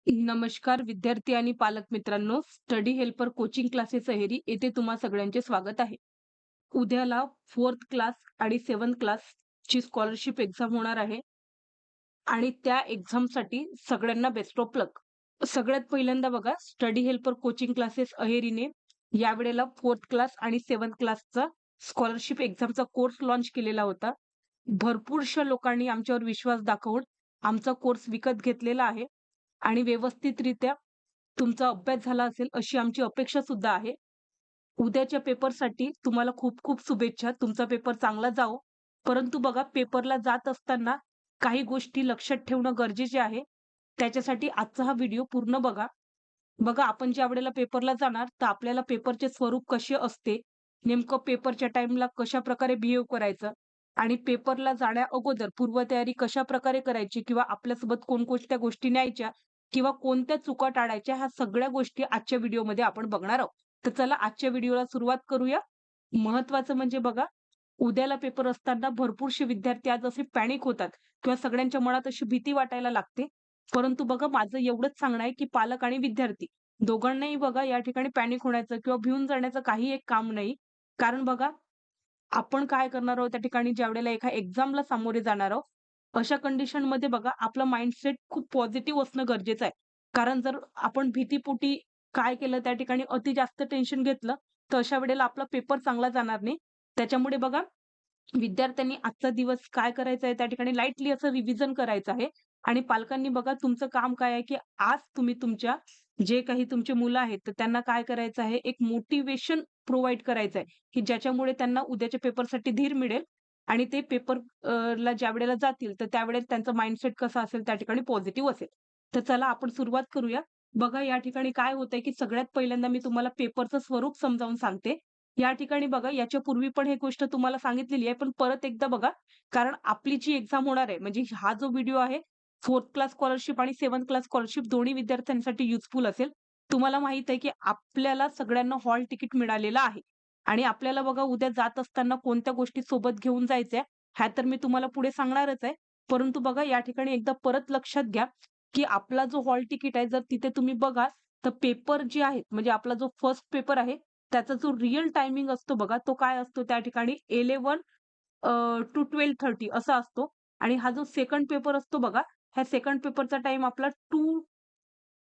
नमस्कार विद्यार्थी आणि पालक मित्रांनो, study helper coaching classes Aheri येथे तुम्हा सगळ्यांचे स्वागत आहे. उद्याला 4th क्लास आणि 7th क्लासची स्कॉलरशिप एक्झाम होणार आहे आणि त्या एक्झामसाठी सगळ्यांना बेस्ट ऑफ लक. सगळ्यात पहिल्यांदा बघा, स्टडी हेल्पर कोचिंग क्लासेस अहेरीने यावेळेला 4th क्लास आणि 7th क्लासचा स्कॉलरशिप एक्झामचा कोर्स लॉन्च केलेला होता. भरपूरशा लोकांनी आमच्यावर विश्वास दाखवून आमचा कोर्स विकत घेतलेला आहे आणि व्यवस्थितरित्या तुमचा अभ्यास झाला असेल अशी आमची अपेक्षा सुद्धा आहे. उद्याच्या पेपरसाठी तुम्हाला खूप खूप शुभेच्छा. तुमचा पेपर चांगला जावो. परंतु बघा, पेपरला जात असताना काही गोष्टी लक्षात ठेवणं गरजेचे आहे. त्याच्यासाठी आजचा हा व्हिडिओ पूर्ण बघा. बघा, आपण ज्यावेळेला पेपरला जाणार तर आपल्याला पेपरचे स्वरूप कसे असते, नेमकं पेपरच्या टाईमला कशाप्रकारे बिहेव करायचं आणि पेपरला जाण्या अगोदर पूर्वतयारी कशाप्रकारे करायची किंवा आपल्यासोबत कोणकोणत्या गोष्टी न्यायच्या किंवा कोणत्या चुका टाळायच्या, ह्या सगळ्या गोष्टी आजच्या व्हिडिओमध्ये आपण बघणार आहोत. तर चला आजच्या व्हिडिओला सुरुवात करूया. महत्त्वाचं म्हणजे बघा, उद्याला पेपर असताना भरपूरसे विद्यार्थी आज असे पॅनिक होतात किंवा सगळ्यांच्या मनात अशी भीती वाटायला लागते. परंतु बघा, माझं एवढंच सांगणं आहे, की पालक आणि विद्यार्थी दोघांनाही बघा या ठिकाणी पॅनिक होण्याचं किंवा भिऊन जाण्याचं काही एक काम नाही. कारण बघा, आपण काय करणार आहोत त्या ठिकाणी ज्यावेळेला एका एक्झामला सामोरे जाणार आहोत, अशा कंडिशनमध्ये बघा आपलं माइंडसेट खूप पॉझिटिव्ह असणं गरजेचं आहे. कारण जर आपण भीतीपोटी काय केलं त्या ठिकाणी अति जास्त टेन्शन घेतलं, तर अशा वेळेला आपला पेपर चांगला जाणार नाही. त्याच्यामुळे बघा, विद्यार्थ्यांनी आजचा दिवस काय करायचा आहे त्या ठिकाणी लाईटली असं रिव्हिजन करायचं आहे आणि पालकांनी बघा तुमचं काम काय आहे, की आज तुम्ही तुमच्या जे काही तुमची मुलं आहेत, तर त्यांना काय करायचं आहे, एक मोटिव्हेशन प्रोव्हाईड करायचं आहे, की ज्याच्यामुळे त्यांना उद्याच्या पेपरसाठी धीर मिळेल आणि ते पेपर ला ज्यावेळेला जातील, तर त्यावेळेस त्यांचं माइंडसेट कसं असेल त्या ठिकाणी पॉझिटिव्ह असेल. तर चला आपण सुरुवात करूया. बघा, या ठिकाणी काय होतंय, की सगळ्यात पहिल्यांदा मी तुम्हाला पेपरचं स्वरूप समजावून सांगते. या ठिकाणी बघा, याच्यापूर्वी पण ही गोष्ट तुम्हाला सांगितलेली आहे, पण परत एकदा बघा, कारण आपली जी एक्झाम होणार आहे, म्हणजे हा जो व्हिडिओ आहे 4th क्लास स्कॉलरशिप आणि 7th क्लास स्कॉलरशिप दोन्ही विद्यार्थ्यांसाठी युजफुल असेल. तुम्हाला माहीत आहे, की आपल्याला सगळ्यांना हॉल तिकीट मिळालेलं आहे आणि आपल्याला बघा उद्या जात असताना कोणत्या गोष्टी सोबत घेऊन जायच्या, ह्या तर मी तुम्हाला पुढे सांगणारच आहे. परंतु बघा, या ठिकाणी एकदा परत लक्षात घ्या, की आपला जो हॉल तिकीट आहे, जर तिथे तुम्ही बघाल, तर पेपर जे आहेत, म्हणजे आपला जो फर्स्ट पेपर आहे, त्याचा जो रिअल टायमिंग असतो बघा, तो काय असतो त्या ठिकाणी 11 टू 12:30 असा असतो आणि हा जो सेकंड पेपर असतो बघा, ह्या सेकंड पेपरचा टाईम आपला 2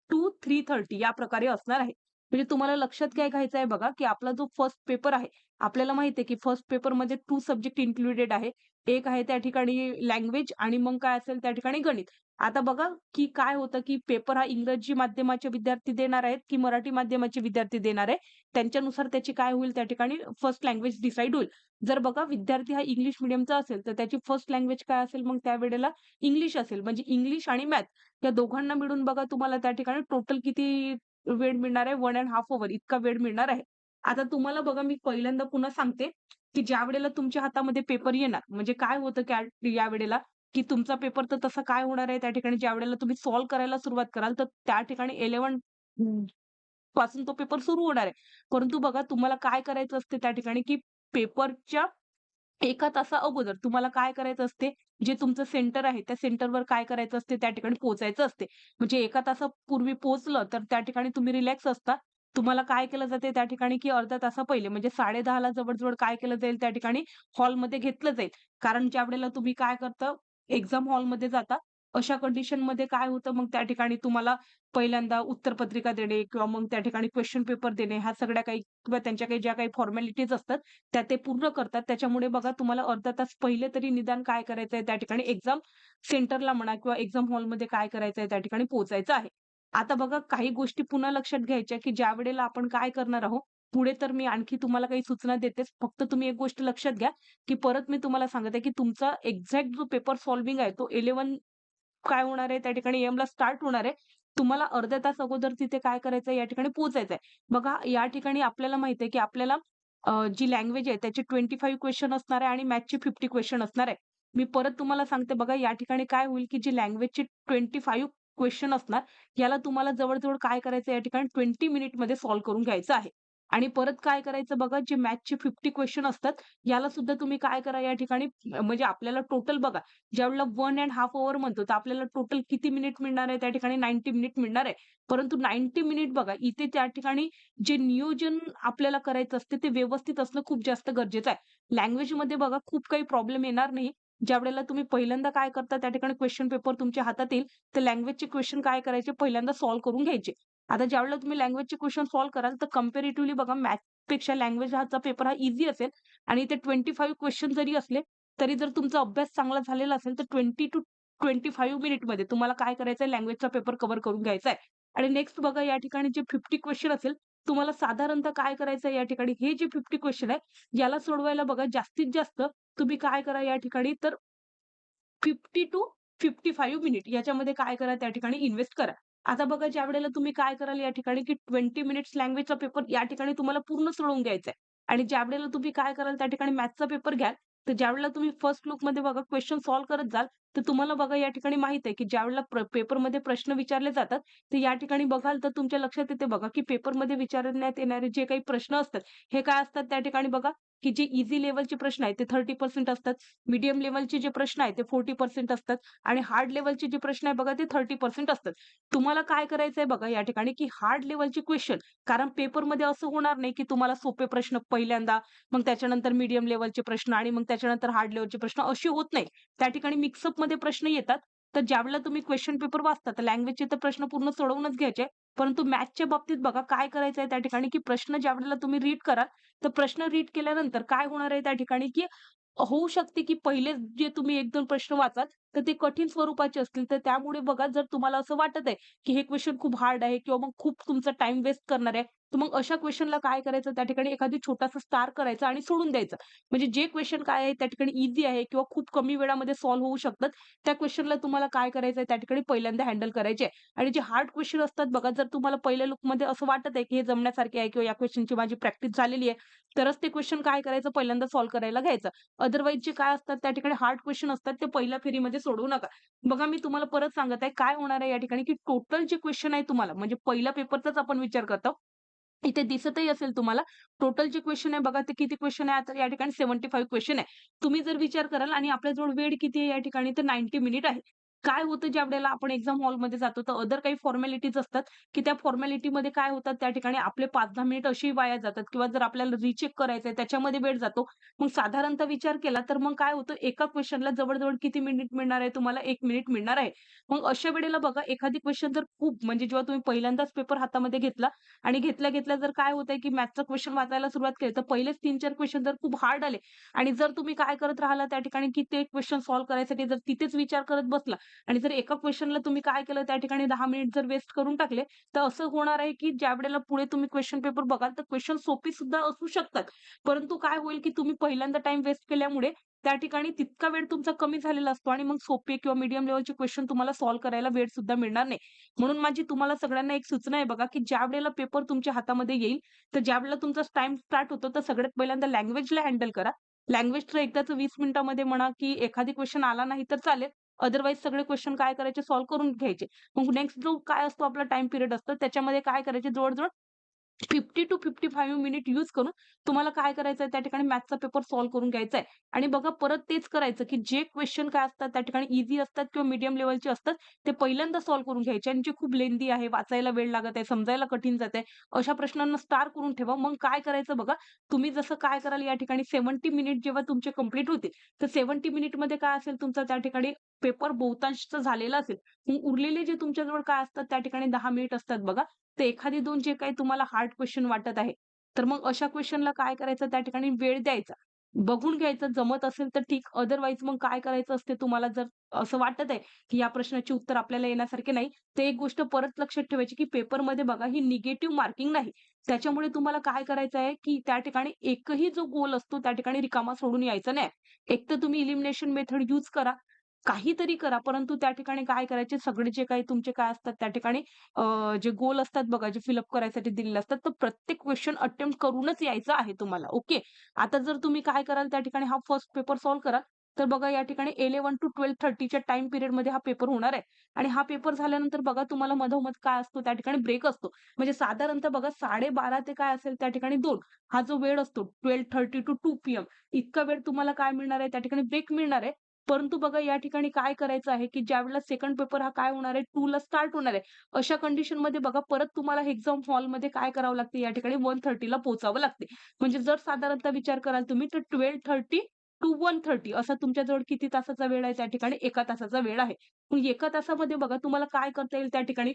टू 3:30 या प्रकारे असणार आहे. म्हणजे तुम्हाला लक्षात काय घ्यायचं आहे बघा, की आपला जो फर्स्ट पेपर आहे, आपल्याला माहिती आहे, की फर्स्ट पेपरमध्ये 2 सब्जेक्ट इन्क्लुडेड आहे. एक आहे त्या ठिकाणी लँग्वेज आणि मग काय असेल त्या ठिकाणी गणित. आता बघा, की काय होतं, की पेपर हा इंग्रजी माध्यमाचे विद्यार्थी देणार आहेत, की मराठी माध्यमाचे विद्यार्थी देणार आहे. त्यांच्यानुसार त्याची काय होईल त्या ठिकाणी फर्स्ट लँग्वेज डिसाईड होईल. जर बघा विद्यार्थी हा इंग्लिश मीडियमचा असेल, तर त्याची फर्स्ट लँग्वेज काय असेल मग त्यावेळेला इंग्लिश असेल. म्हणजे इंग्लिश आणि मॅथ या दोघांना मिळून बघा तुम्हाला त्या ठिकाणी टोटल किती वेळ मिळणार आहे 1½ अवर इतका वेळ मिळणार आहे. आता तुम्हाला बघा, मी पहिल्यांदा पुन्हा सांगते, की ज्यावेळेला तुमच्या हातामध्ये पेपर येणार म्हणजे काय होतं यावेळेला, की तुमचा पेपर तर तसा काय होणार आहे त्या ठिकाणी ज्यावेळेला तुम्ही सॉल्व्ह करायला सुरुवात कराल, तर त्या ठिकाणी 11 पासून तो पेपर सुरू होणार आहे. परंतु बघा तुम्हाला काय करायचं असते त्या ठिकाणी, की पेपरच्या 1 तासा अगोदर तुम्हाला काय करायचं असते, जे तुमचं सेंटर आहे, त्या सेंटरवर काय करायचं असते, त्या ठिकाणी पोहोचायचं असते. म्हणजे 1 तासापूर्वी पोहोचलं, तर त्या ठिकाणी तुम्ही रिलॅक्स असता. तुम्हाला काय केलं जाते त्या ठिकाणी, की अर्धा तासा पहिले म्हणजे 10:30 ला जवळ-जवळ काय केलं जाईल त्या ठिकाणी हॉलमध्ये घेतलं जाईल. कारण ज्यावेळेला तुम्ही काय करता, एक्झाम हॉलमध्ये जाता, अशा कंडिशनमध्ये काय होतं मग त्या ठिकाणी तुम्हाला पहिल्यांदा उत्तरपत्रिका देणे किंवा मग त्या ठिकाणी क्वेशन पेपर देणे, ह्या सगळ्या काही किंवा त्यांच्या काही ज्या काही फॉर्मॅलिटीज असतात, त्या ते पूर्ण करतात. त्याच्यामुळे बघा तुम्हाला अर्धा तास पहिले तरी निदान काय करायचंय त्या ठिकाणी एक्झाम सेंटरला म्हणा किंवा एक्झाम हॉलमध्ये काय करायचंय त्या ठिकाणी पोहोचायचं आहे. आता बघा काही गोष्टी पुन्हा लक्षात घ्यायच्या, की ज्यावेळेला आपण काय करणार आहोत, पुढे तर मी आणखी तुम्हाला काही सूचना देतेच. फक्त तुम्ही एक गोष्ट लक्षात घ्या, की परत मी तुम्हाला सांगत आहे, की तुमचा एक्झॅक्ट जो पेपर सॉल्व्हिंग आहे तो 11 काय होणार आहे त्या ठिकाणी एमला स्टार्ट होणार आहे. तुम्हाला अर्धा तास अगोदर तिथे काय करायचं या ठिकाणी पोहोचायचं आहे. बघा या ठिकाणी आपल्याला माहिती आहे, की आपल्याला जी लँग्वेज आहे त्याचे 25 क्वेशन असणार आहे आणि मॅथ्सचे 50 क्वेशन असणार आहे. मी परत तुम्हाला सांगते बघा या ठिकाणी काय होईल, की जी लँग्वेजचे 25 क्वेशन असणार, याला तुम्हाला जवळ काय करायचं या ठिकाणी 20 मिनिटमध्ये सॉल्व्ह करून घ्यायचं आहे. आणि परत काय करायचं बघा, जे मॅथ्सचे 50 क्वेशन असतात, याला सुद्धा तुम्ही काय करा या ठिकाणी म्हणजे आपल्याला टोटल बघा, ज्यावेळेला 1½ अवर म्हणतो, तर आपल्याला टोटल किती मिनिट मिळणार आहे त्या ठिकाणी 90 मिनिट मिळणार आहे. परंतु 90 मिनिट बघा, इथे त्या ठिकाणी जे नियोजन आपल्याला करायचं असते, ते व्यवस्थित असणं खूप जास्त गरजेचं आहे. लँग्वेजमध्ये बघा खूप काही प्रॉब्लेम येणार नाही. ज्यावेळेला तुम्ही पहिल्यांदा काय करता त्या ठिकाणी क्वेशन पेपर तुमच्या हातात येईल, तर लँग्वेजचे क्वेशन काय करायचे पहिल्यांदा सॉल्व्ह करून घ्यायचे. आता ज्यावेळेला तुम्ही लँग्वेजचे क्वेशन सॉल्व्ह कराल, तर कंपॅरेटिव्हली बघा मॅथ्सपेक्षा लँग्वेज हाचा पेपर हा ईझी असेल आणि ते 25 क्वेशन जरी असले, तरी जर तुमचा अभ्यास चांगला झालेला असेल, तर 20 टू 25 मिनिटमध्ये तुम्हाला काय करायचंय लँग्वेजचा पेपर कव्हर करून घ्यायचा आहे. आणि नेक्स्ट बघा या ठिकाणी जे 50 क्वेशन असेल, तुम्हाला साधारणतः काय करायचंय या ठिकाणी हे जे 50 क्वेशन आहे, याला सोडवायला बघा जास्तीत जास्त तुम्ही काय करा या ठिकाणी तर 50 टू 55 मिनिट याच्यामध्ये काय करा त्या ठिकाणी इन्व्हेस्ट करा. आता बघा ज्यावेळेला तुम्ही काय कराल या ठिकाणी की 20 मिनिट्स लँग्वेजचा पेपर या ठिकाणी तुम्हाला पूर्ण सोडवून घ्यायचा आहे. आणि ज्यावेळेला तुम्ही काय कराल त्या ठिकाणी मॅथ्सचा पेपर घ्याल, तर ज्यावेळेला तुम्ही फर्स्ट लुकमध्ये बघा क्वेशन सॉल्व्ह करत जाल, तर तुम्हाला बघा या ठिकाणी माहीत आहे की ज्यावेळेला पेपरमध्ये प्रश्न विचारले जातात, तर या ठिकाणी बघाल तर तुमच्या लक्षात येते बघा की पेपरमध्ये विचारण्यात येणारे जे काही प्रश्न असतात, हे काय असतात त्या ठिकाणी बघा की जे ईझी लेव्हलचे प्रश्न आहेत ते 30% असतात. मीडियम लेव्हलचे जे प्रश्न आहेत ते 40% असतात आणि हार्ड लेव्हलचे जे प्रश्न आहे बघा ते 30% असतात. तुम्हाला काय करायचंय बघा या ठिकाणी, की हार्ड लेव्हलचे क्वेशन कारण पेपरमध्ये असं होणार नाही, की तुम्हाला सोपे प्रश्न पहिल्यांदा, मग त्याच्यानंतर मीडियम लेव्हलचे प्रश्न आणि मग त्याच्यानंतर हार्ड लेव्हलचे प्रश्न असे होत नाही. त्या ठिकाणी मिक्सअपमध्ये प्रश्न येतात. तर ज्यावेळेला तुम्ही क्वेशन पेपर वाचता तर लँग्वेजचे तर प्रश्न पूर्ण सोडवूनच घ्यायचे. परंतु मॅथ्सच्या बाबतीत बघा काय करायचंय त्या ठिकाणी, की प्रश्न ज्यावेळेला तुम्ही रीड कराल, तर प्रश्न रीड केल्यानंतर काय होणार आहे त्या ठिकाणी, की होऊ शकते, की पहिले जे तुम्ही 1-2 प्रश्न वाचाल, तर ते कठीण स्वरूपाचे असतील. तर त्यामुळे बघा जर तुम्हाला असं वाटत आहे, की हे क्वेशन खूप हार्ड आहे किंवा मग खूप तुमचा टाईम वेस्ट करणार आहे, तर मग अशा क्वेशनला काय करायचं त्या ठिकाणी एखादी छोटासा स्टार करायचा आणि सोडून द्यायचं. म्हणजे जे क्वेशन काय आहे त्या ठिकाणी ईझी आहे किंवा खूप कमी वेळामध्ये सॉल्व्ह होऊ शकतात, त्या क्वेशनला तुम्हाला काय करायचं आहे त्या ठिकाणी पहिल्यांदा हँडल करायचे आहे. आणि जे हार्ड क्वेशन असतात बघा, जर तुम्हाला पहिल्या लूकमध्ये असं वाटत आहे, की हे जमण्यासारखे आहे किंवा या क्वेशनची माझी प्रॅक्टिस झालेली आहे, तरच ते क्वेशन काय करायचं पहिल्यांदा सॉल्व्ह करायला घ्यायचं. अदरवाईज जे काय असतात त्या ठिकाणी हार्ड क्वेश्चन असतात ते पहिल्या फेरीमध्ये सोडवू नका. बघा मी तुम्हाला परत सांगत आहे काय होणार आहे या ठिकाणी, की टोटल जे क्वेश्चन आहे तुम्हाला म्हणजे पहिल्या पेपरचाच आपण विचार करतो. इथे दिसतही असेल तुम्हाला टोटल जे क्वेश्चन आहे बघा ते किती क्वेश्चन आहे आता या ठिकाणी 75 क्वेश्चन आहे. तुम्ही जर विचार कराल आणि आपल्याजवळ वेळ किती आहे या ठिकाणी तर 90 मिनिट आहे. काय होतं ज्यावेळेला आपण एक्झाम हॉलमध्ये जातो तर अदर काही फॉर्मॅलिटीज असतात, की त्या फॉर्मॅलिटीमध्ये काय होतात त्या ठिकाणी आपले 5-10 मिनिट असेही वाया जातात किंवा जर आपल्याला रिचेक करायचंय त्याच्यामध्ये वेळ जातो. मग साधारणतः विचार केला तर मग काय होतं एका क्वेशनला जवळ-जवळ किती मिनिट मिळणार आहे तुम्हाला 1 मिनिट मिळणार आहे. मग अशा वेळेला बघा एखादी क्वेशन जर खूप म्हणजे जेव्हा तुम्ही पहिल्यांदाच पेपर हातामध्ये घेतला आणि घेतल्या-घेतल्या जर काय होतंय की मॅथ्सचा क्वेशन वाचायला सुरुवात केली तर पहिलेच 3-4 क्वेशन जर खूप हार्ड आले आणि जर तुम्ही काय करत राहिला त्या ठिकाणी की ते क्वेशन सॉल्व्ह करायसाठी जर तिथेच विचार करत बसला आणि जर एका क्वेशनला तुम्ही काय केलं त्या ठिकाणी 10 मिनिट जर वेस्ट करून टाकले, तर असं होणार आहे की ज्यावेळेला पुढे तुम्ही क्वेशन पेपर बघाल तर क्वेशन सोपी सुद्धा असू शकतात. परंतु काय होईल, की तुम्ही पहिल्यांदा टाईम वेस्ट केल्यामुळे त्या ठिकाणी तितका वेळ तुमचा कमी झालेला असतो आणि मग सोपे किंवा मीडियम लेव्हलचे क्वेशन तुम्हाला सॉल्व्ह करायला वेळ सुद्धा मिळणार नाही. म्हणून माझी तुम्हाला सगळ्यांना एक सूचना आहे बघा, की ज्यावेळेला पेपर तुमच्या हातामध्ये येईल, तर ज्यावेळेला तुमचा टाईम स्टार्ट होतो, तर सगळ्यात पहिल्यांदा लँग्वेजला हँडल करा. लँग्वेजचं एकदाच 20 मिनिटामध्ये म्हणा, की एखादी क्वेशन आला नाही तर चालेल. अदरवाईज सगळे क्वेशन काय करायचे सॉल्व्ह करून घ्यायचे. मग नेक्स्ट जो काय असतो आपला टाईम पिरियड असतो त्याच्यामध्ये काय करायचे जवळ-जवळ 50 टू 55 मिनिट यूज करून तुम्हाला काय करायचंय त्या ठिकाणी मॅथ्सचा पेपर सॉल्व्ह करून घ्यायचा आहे. आणि बघा परत तेच करायचं, की जे क्वेशन काय असतात त्या ठिकाणी ईझी असतात किंवा मीडियम लेव्हलचे असतात, ते पहिल्यांदा सॉल्व्ह करून घ्यायचे आणि जे खूप लेंदी आहे, वाचायला वेळ लागत आहे, समजायला कठीण जात आहे, अशा प्रश्नांना स्टार करून ठेवा. मग काय करायचं बघा, तुम्ही जसं काय कराल या ठिकाणी 70 मिनिट जेव्हा तुमचे कंप्लीट होतील, तर 70 मिनिटमध्ये काय असेल तुमचा त्या ठिकाणी पेपर बहुतांशचा झालेला असेल. मग उरलेले जे तुमच्याजवळ काय असतात त्या ठिकाणी 10 मिनिट असतात बघा, तर एखादी 2 जे काही तुम्हाला हार्ड क्वेशन वाटत आहे, तर मग अशा क्वेशनला काय करायचं त्या ठिकाणी वेळ द्यायचा. बघून घ्यायचं जमत असेल तर ठीक, अदरवाईज मग काय करायचं असते तुम्हाला जर असं वाटत आहे, की या प्रश्नाची उत्तर आपल्याला येण्यासारखे नाही, तर एक गोष्ट परत लक्षात ठेवायची, की पेपरमध्ये बघा ही निगेटिव्ह मार्किंग नाही. त्याच्यामुळे तुम्हाला काय करायचं आहे, की त्या ठिकाणी एकही जो गोल असतो त्या ठिकाणी रिकामा सोडून यायचा नाही. एक तर तुम्ही एलिमिनेशन मेथड यूज करा, काहीतरी करा, परंतु त्या ठिकाणी काय करायचे सगळे जे काही तुमचे काय असतात त्या ठिकाणी जे गोल असतात बघा, जे फिलअप करायसाठी दिलेले असतात, तर प्रत्येक क्वेशन अटेम्प्ट करूनच यायचं आहे तुम्हाला. ओके. आता जर तुम्ही काय कराल त्या ठिकाणी हा फर्स्ट पेपर सॉल्व्ह करा. तर बघा या ठिकाणी 11 to 12:30च्या टाईम पिरियडमध्ये हा पेपर होणार आहे आणि हा पेपर झाल्यानंतर बघा तुम्हाला मधोमध काय असतो त्या ठिकाणी ब्रेक असतो. म्हणजे साधारणतः बघा 12:30 ते काय असेल त्या ठिकाणी 2 हा जो वेळ असतो 12:30 to 2 पीएम इतका वेळ तुम्हाला काय मिळणार आहे त्या ठिकाणी ब्रेक मिळणार आहे. परंतु बघा या ठिकाणी काय करायचं आहे, की ज्यावेळेला सेकंड पेपर हा काय होणार आहे 2 ला स्टार्ट होणार आहे. अशा कंडिशनमध्ये बघा परत तुम्हाला एक्झाम हॉलमध्ये काय करावं लागते या ठिकाणी 1:30 ला पोहोचावं लागते. म्हणजे जर साधारणतः विचार कराल तुम्ही तर 12:30 टू 1:30 असा तुमच्याजवळ किती तासाचा वेळ आहे त्या ठिकाणी 1 तासाचा वेळ आहे. मग 1 तासामध्ये बघा तुम्हाला काय करता येईल त्या ठिकाणी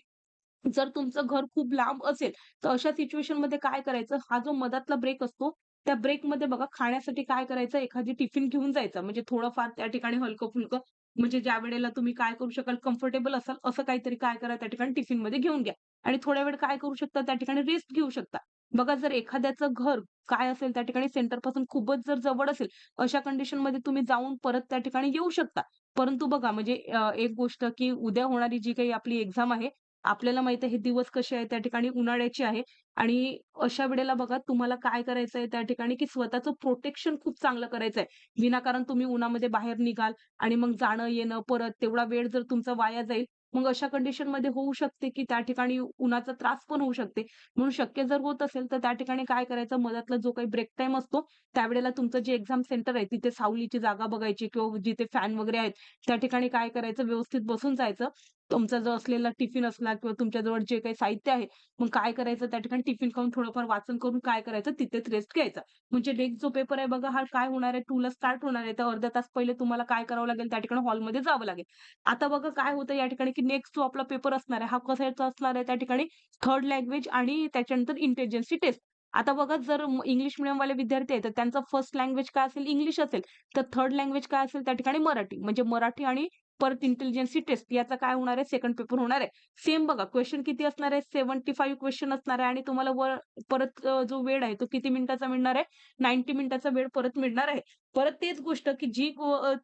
जर तुमचं घर खूप लांब असेल, तर अशा सिच्युएशनमध्ये काय करायचं, हा जो मधातला ब्रेक असतो, त्या ब्रेकमध्ये बघा खाण्यासाठी काय करायचं, एखादी टिफिन घेऊन जायचा. म्हणजे थोडंफार त्या ठिकाणी हलकं-फुलकं म्हणजे ज्यावेळेला तुम्ही काय करू शकाल, कम्फर्टेबल असाल, असं काहीतरी काय करा त्या ठिकाणी टिफिनमध्ये घेऊन घ्या. आणि थोड्या वेळ काय करू शकता, त्या ठिकाणी रेस्ट घेऊ शकता. बघा जर एखाद्याचं घर काय असेल, त्या ठिकाणी सेंटरपासून खूपच जर जवळ असेल, अशा कंडिशनमध्ये तुम्ही जाऊन परत त्या ठिकाणी येऊ शकता. परंतु बघा म्हणजे एक गोष्ट की उद्या होणारी जी काही आपली एक्झाम आहे, आपल्याला माहिती आहे हे दिवस कसे आहेत त्या ठिकाणी उन्हाळ्याचे आहे आणि अशा वेळेला बघा तुम्हाला काय करायचंय त्या ठिकाणी की स्वतःचं प्रोटेक्शन खूप चांगलं करायचंय. विनाकारण तुम्ही उन्हामध्ये बाहेर निघाल आणि मग जाणं येणं परत तेवढा वेळ जर तुमचा वाया जाईल, मग अशा कंडिशनमध्ये होऊ शकते की त्या ठिकाणी उन्हाचा त्रास पण होऊ शकते. म्हणून शक्य जर होत असेल तर त्या ठिकाणी काय करायचं मधातला जो काही ब्रेक टाईम असतो, त्यावेळेला तुमचं जे एक्झाम सेंटर आहे तिथे सावलीची जागा बघायची किंवा जिथे फॅन वगैरे आहेत, त्या ठिकाणी काय करायचं व्यवस्थित बसून जायचं. तुमचा जो असलेला टिफिन असला किंवा तुमच्याजवळ जे काही साहित्य आहे, मग काय करायचं त्या ठिकाणी टिफिन खाऊन थोडंफार वाचन करून काय करायचं तिथेच रेस्ट घ्यायचा. म्हणजे नेक्स्ट जो पेपर आहे बघा हा काय होणार आहे 2 ला स्टार्ट होणार आहे. तर अर्धा तास पहिले तुम्हाला काय करावं लागेल त्या ठिकाणी हॉलमध्ये जावं लागेल. आता बघा काय होतं या ठिकाणी की नेक्स्ट जो आपला पेपर असणार आहे, हा कशाचा असणार आहे त्या ठिकाणी थर्ड लँग्वेज आणि त्याच्यानंतर इंटेलिजन्सची टेस्ट. आता बघा जर इंग्लिश मीडियमवाले विद्यार्थी आहेत, तर त्यांचा फर्स्ट लँग्वेज काय असेल इंग्लिश असेल. तर थर्ड लँग्वेज काय असेल त्या ठिकाणी मराठी. म्हणजे मराठी आणि परत इंटेलिजन्सी टेस्ट याचा काय होणार आहे सेकंड पेपर होणार आहे. सेम बघा क्वेशन किती असणार आहे 75 क्वेशन असणार आहे आणि तुम्हाला परत जो वेळ आहे तो किती मिनिटाचा मिळणार आहे 90 मिनिटाचा वेळ परत मिळणार आहे. परत तेच गोष्ट की जी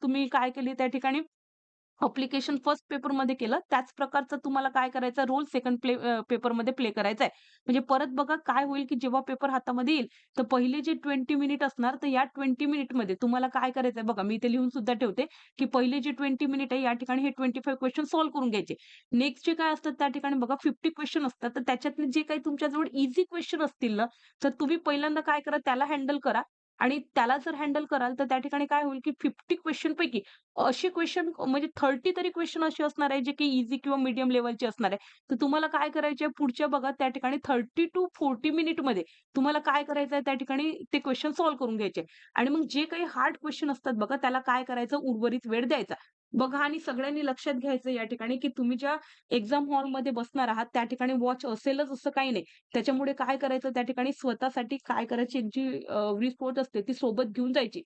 तुम्ही काय केली त्या ठिकाणी ॲप्लिकेशन फर्स्ट पेपरमध्ये केलं, त्याच प्रकारचं तुम्हाला काय करायचा रोल सेकंड पेपरमध्ये प्ले करायचा आहे. म्हणजे परत बघा काय होईल, की जेव्हा पेपर हातामध्ये येईल, तर पहिले जे 20 मिनिट असणार, तर या 20 मिनिटमध्ये तुम्हाला काय करायचंय बघा, मी इथे लिहून सुद्धा ठेवते, की पहिले जे 20 मिनिट आहे, या ठिकाणी हे 25 क्वेशन सॉल्व्ह करून घ्यायचे. नेक्स्ट जे काय असतात त्या ठिकाणी बघा 50 क्वेशन असतात, तर त्याच्यातले जे काही तुमच्याजवळ ईझी क्वेशन असतील ना, तर तुम्ही पहिल्यांदा काय करा, त्याला हँडल करा आणि त्याला जर हँडल कराल, तर त्या ठिकाणी काय होईल, की 50 क्वेशनपैकी असे क्वेशन म्हणजे 30 तरी क्वेशन असे असणार आहे, जे की ईझी किंवा मीडियम लेव्हलचे असणार आहे. तर तुम्हाला काय करायचे पुढच्या बघा त्या ठिकाणी 30 टू 40 मिनिटमध्ये तुम्हाला काय करायचं आहे त्या ठिकाणी ते क्वेशन सॉल्व्ह करून घ्यायचे. आणि मग जे काही हार्ड क्वेशन असतात बघा, त्याला काय करायचं उर्वरित वेळ द्यायचा. बघा आणि सगळ्यांनी लक्षात घ्यायचं या ठिकाणी, की तुम्ही ज्या एक्झाम हॉलमध्ये बसणार आहात, त्या ठिकाणी वॉच असेलच असं काही नाही. त्याच्यामुळे काय करायचं त्या ठिकाणी स्वतःसाठी काय करायची एक जी रिसोर्स असते ती सोबत घेऊन जायची.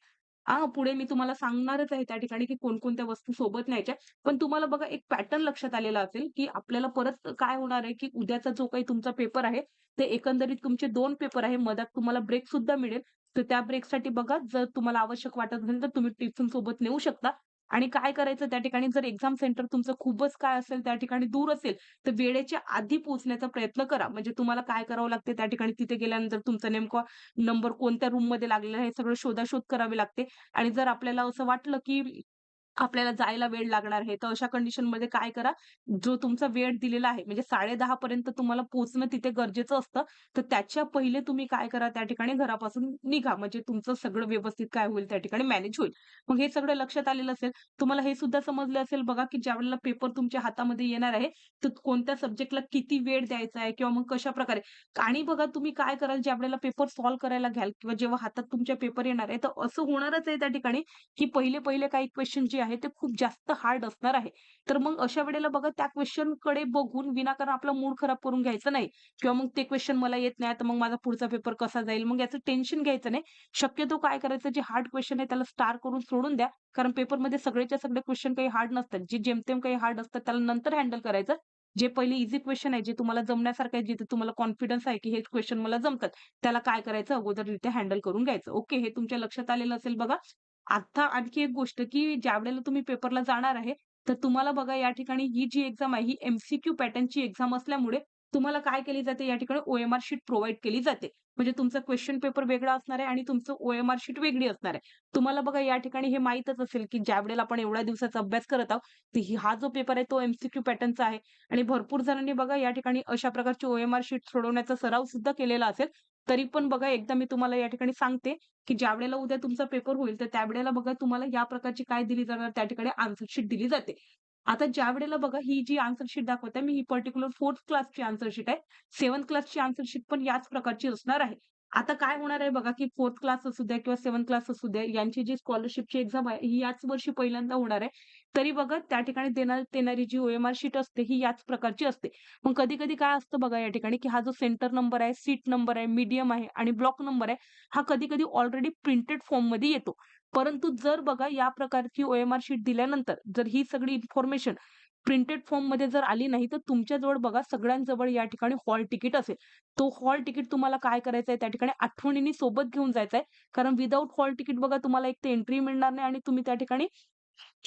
हां, पुढे मी तुम्हाला सांगणारच आहे त्या ठिकाणी, की कोणकोणत्या वस्तू सोबत न्यायच्या. पण तुम्हाला बघा एक पॅटर्न लक्षात आलेला असेल, की आपल्याला परत काय होणार आहे, की उद्याचा जो काही तुमचा पेपर आहे, ते एकंदरीत तुमचे 2 पेपर आहे. मधात तुम्हाला ब्रेक सुद्धा मिळेल. तर त्या ब्रेकसाठी बघा जर तुम्हाला आवश्यक वाटत असेल, तर तुम्ही टिफिन सोबत नेऊ शकता. आणि काय करायचं त्या ठिकाणी जर एक्झाम सेंटर तुमचं खूपच काय असेल त्या ठिकाणी दूर असेल, तर वेळेच्या आधी पोहोचण्याचा प्रयत्न करा. म्हणजे तुम्हाला काय करावं लागते त्या ठिकाणी तिथे गेल्यानंतर तुमचा नेमका नंबर कोणत्या रूममध्ये लागलेला आहे, हे सगळं शोधाशोध करावी लागते. आणि जर आपल्याला असं वाटलं, की आपल्याला जायला वेळ लागणार आहे, तर अशा कंडिशनमध्ये काय करा, जो तुमचा वेळ दिलेला आहे, म्हणजे 10:30 पर्यंत तुम्हाला पोहोचणं तिथे गरजेचं असतं. तर त्याच्या पहिले तुम्ही काय करा, त्या ठिकाणी घरापासून निघा. म्हणजे तुमचं सगळं व्यवस्थित काय होईल, त्या ठिकाणी मॅनेज होईल. मग हे सगळं लक्षात आलेलं असेल. तुम्हाला हे सुद्धा समजलं असेल बघा, की ज्यावेळेला पेपर तुमच्या हातामध्ये येणार आहे, तर कोणत्या सब्जेक्टला किती वेळ द्यायचा आहे किंवा मग कशाप्रकारे आणि बघा तुम्ही काय कराल, ज्यावेळेला पेपर सॉल्व्ह करायला घ्याल किंवा जेव्हा हातात तुमच्या पेपर येणार आहे, तर असं होणारच आहे त्या ठिकाणी, की पहिले-पहिले काही क्वेशन जे आहे ते खूप जास्त हार्ड असणार आहे. तर मग अशा वेळेला बघा त्या क्वेशनकडे बघून विनाकारण आपला मूड खराब करून घ्यायचा नाही किंवा मग ते क्वेशन मला येत नाही, तर मग माझा पुढचा पेपर कसा जाईल? मग याचं टेन्शन घ्यायचं नाही. शक्यतो काय करायचं जे हार्ड क्वेशन आहे त्याला स्टार करून सोडून द्या. कारण पेपरमध्ये सगळेच्या सगळे क्वेशन काही हार्ड नसतात. जे जेमतेम काही हार्ड असतात त्याला नंतर हँडल करायचं. जे पहिले ईझी क्वेशन आहे, जे तुम्हाला जमण्यासारखं आहे, जिथे तुम्हाला कॉन्फिडन्स आहे, की हेच क्वेशन मला जमतात. त्याला काय करायचं अगोदररित्या हँडल करून घ्यायचं. ओके, हे तुमच्या लक्षात आलेलं असेल बघा. आता आणखी एक गोष्ट, की ज्यावेळेला तुम्ही पेपरला जाणार आहे, तर तुम्हाला बघा या ठिकाणी ही जी एक्झाम आहे, ही एम-सी-क्यू पॅटर्नची एक्झाम असल्यामुळे तुम्हाला काय केली जाते या ठिकाणी OMR शीट प्रोव्हाईड केली जाते. म्हणजे तुमचा क्वेशन पेपर वेगळा असणार आहे आणि तुमचं OMR शीट वेगळी असणार आहे. तुम्हाला बघा या ठिकाणी हे माहीतच असेल, की ज्यावेळेला आपण एवढ्या दिवसाचा अभ्यास करत आहोत, तर हा जो पेपर आहे तो MCQ पॅटर्नचा आहे आणि भरपूर जणांनी बघा या ठिकाणी अशा प्रकारची OMR शीट सोडवण्याचा सराव सुद्धा केलेला असेल. तरी पण बघा एकदा मी तुम्हाला या ठिकाणी सांगते, की ज्यावेळेला उद्या तुमचा पेपर होईल, तर त्यावेळेला बघा तुम्हाला या प्रकारची काय दिली जाणार त्या ठिकाणी आन्सर शीट दिली जाते. आता ज्यावेळेला बघा ही जी आन्सर शीट दाखवते मी ही पर्टिक्युलर 4th क्लासची आन्सर शीट आहे. 7th क्लासची आन्सर शीट पण याच प्रकारची असणार आहे. आता काय होणार आहे बघा, की 4th क्लास असू द्या किंवा 7th क्लास असू द्या, यांची जी स्कॉलरशिपची एक्झाम आहे, ही याच वर्षी पहिल्यांदा होणार आहे. तरी बघा त्या ठिकाणी देण्यात येणारी जी OMR शीट असते, ही याच प्रकारची असते. मग कधी-कधी काय असतं बघा या ठिकाणी, की हा जो सेंटर नंबर आहे, सीट नंबर आहे, मीडियम आहे आणि ब्लॉक नंबर आहे, हा कधी-कधी ऑलरेडी प्रिंटेड फॉर्ममध्ये येतो. परंतु जर बघा या प्रकारची OMR शीट दिल्यानंतर जर ही सगळी इन्फॉर्मेशन प्रिंटेड फॉर्ममध्ये जर आली नाही, तर तुमच्याजवळ बघा सगळ्यांजवळ या ठिकाणी हॉल तिकीट असेल. तो हॉल तिकीट तुम्हाला काय करायचंय त्या ठिकाणी आठवणीने सोबत घेऊन जायचंय. कारण विदाऊट हॉल तिकीट बघा तुम्हाला एक तर एंट्री मिळणार नाही आणि तुम्ही त्या ठिकाणी